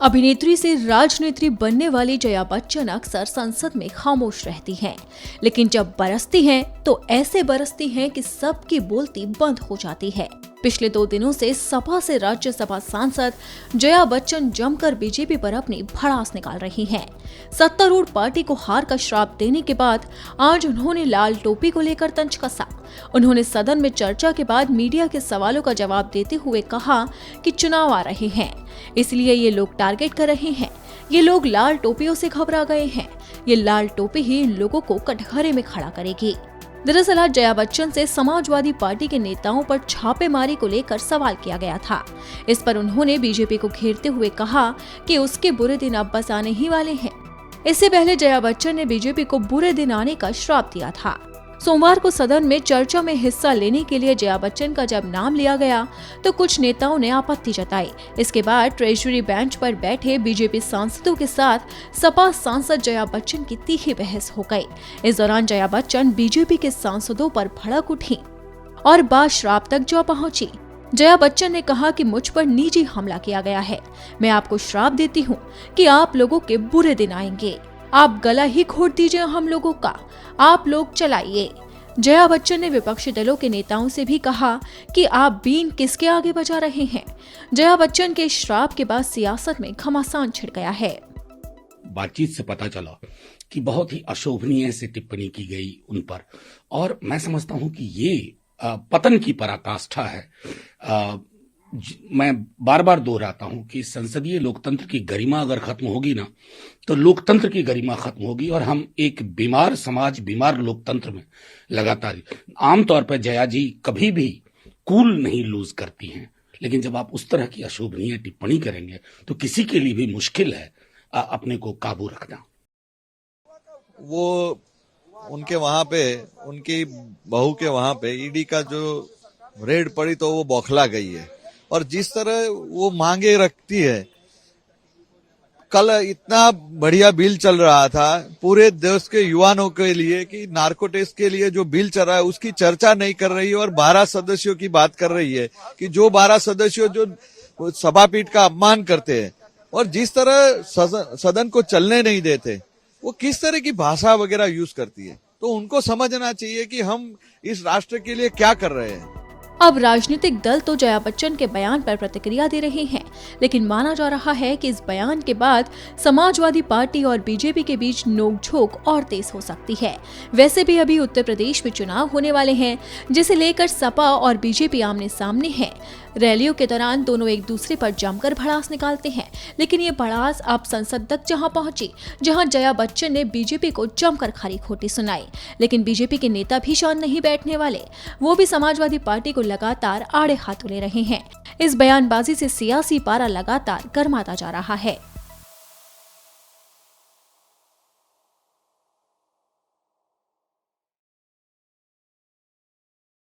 अभिनेत्री से राजनेत्री बनने वाली जया बच्चन अक्सर संसद में खामोश रहती हैं, लेकिन जब बरसती हैं तो ऐसे बरसती हैं कि सबकी बोलती बंद हो जाती है। पिछले 2 दिनों से सपा से राज्यसभा सांसद जया बच्चन जमकर बीजेपी पर अपनी भड़ास निकाल रही हैं। सत्तारूढ़ पार्टी को हार का श्राप देने के बाद आज उन्होंने लाल टोपी को लेकर तंज कसा। उन्होंने सदन में चर्चा के बाद मीडिया के सवालों का जवाब देते हुए कहा कि चुनाव आ रहे हैं, इसलिए ये लोग टारगेट कर रहे हैं। ये लोग लाल टोपियों से घबरा गए हैं। ये लाल टोपी ही इन लोगों को कटघरे में खड़ा करेगी। दरअसल आज जया बच्चन से समाजवादी पार्टी के नेताओं पर छापेमारी को लेकर सवाल किया गया था। इस पर उन्होंने बीजेपी को घेरते हुए कहा कि उसके बुरे दिन अब बस आने ही वाले हैं। इससे पहले जया बच्चन ने बीजेपी को बुरे दिन आने का श्राप दिया था। सोमवार को सदन में चर्चा में हिस्सा लेने के लिए जया बच्चन का जब नाम लिया गया तो कुछ नेताओं ने आपत्ति जताई। इसके बाद ट्रेजरी बेंच पर बैठे बीजेपी सांसदों के साथ सपा सांसद जया बच्चन की तीखी बहस हो गई। इस दौरान जया बच्चन बीजेपी के सांसदों पर भड़क उठी और बात श्राप तक जा पहुंची। जया बच्चन ने कहा कि मुझ पर निजी हमला किया गया है। मैं आपको श्राप देती हूँ कि आप लोगों के बुरे दिन आएंगे। आप गला ही घोट दीजिए हम लोगों का, आप लोग चलाइए। जया बच्चन ने विपक्षी दलों के नेताओं से भी कहा कि आप बीन किसके आगे बजा रहे हैं। जया बच्चन के श्राप के बाद सियासत में घमासान छिड़ गया है। बातचीत से पता चला कि बहुत ही अशोभनीय से टिप्पणी की गई उन पर, और मैं समझता हूं कि ये पतन की पराकाष्ठा है। मैं बार बार दोहराता हूं कि संसदीय लोकतंत्र की गरिमा अगर खत्म होगी ना, तो लोकतंत्र की गरिमा खत्म होगी और हम एक बीमार समाज, बीमार लोकतंत्र में लगातार। आमतौर पर जया जी कभी भी कूल नहीं लूज करती हैं, लेकिन जब आप उस तरह की अशोभनीय टिप्पणी करेंगे तो किसी के लिए भी मुश्किल है अपने को काबू रखना। वो उनके वहां पे, उनकी बहू के वहां पे ईडी का जो रेड पड़ी तो वो बौखला गई है, और जिस तरह वो मांगे रखती है। कल इतना बढ़िया बिल चल रहा था पूरे देश के युवाओं के लिए कि नार्को टेस्ट के लिए जो बिल चल रहा है उसकी चर्चा नहीं कर रही है, और 12 सदस्यों की बात कर रही है कि जो 12 सदस्यों जो सभापीठ का अपमान करते हैं और जिस तरह सदन को चलने नहीं देते, वो किस तरह की भाषा वगैरह यूज करती है। तो उनको समझना चाहिए कि हम इस राष्ट्र के लिए क्या कर रहे हैं। अब राजनीतिक दल तो जया बच्चन के बयान पर प्रतिक्रिया दे रहे हैं, लेकिन माना जा रहा है कि इस बयान के बाद समाजवादी पार्टी और बीजेपी के बीच नोकझोंक और तेज हो सकती है। वैसे भी अभी उत्तर प्रदेश में चुनाव होने वाले हैं, जिसे लेकर सपा और बीजेपी आमने सामने हैं। रैलियों के दौरान दोनों एक दूसरे पर जमकर भड़ास निकालते हैं, लेकिन ये भड़ास अब संसद तक जहां पहुंची, जहां जया बच्चन ने बीजेपी को जमकर खरी खोटी सुनाई। लेकिन बीजेपी के नेता भी शांत नहीं बैठने वाले। वो भी समाजवादी पार्टी को लगातार आड़े हाथों ले रहे हैं। इस बयानबाजी से सियासी पारा लगातार गर्माता जा रहा है।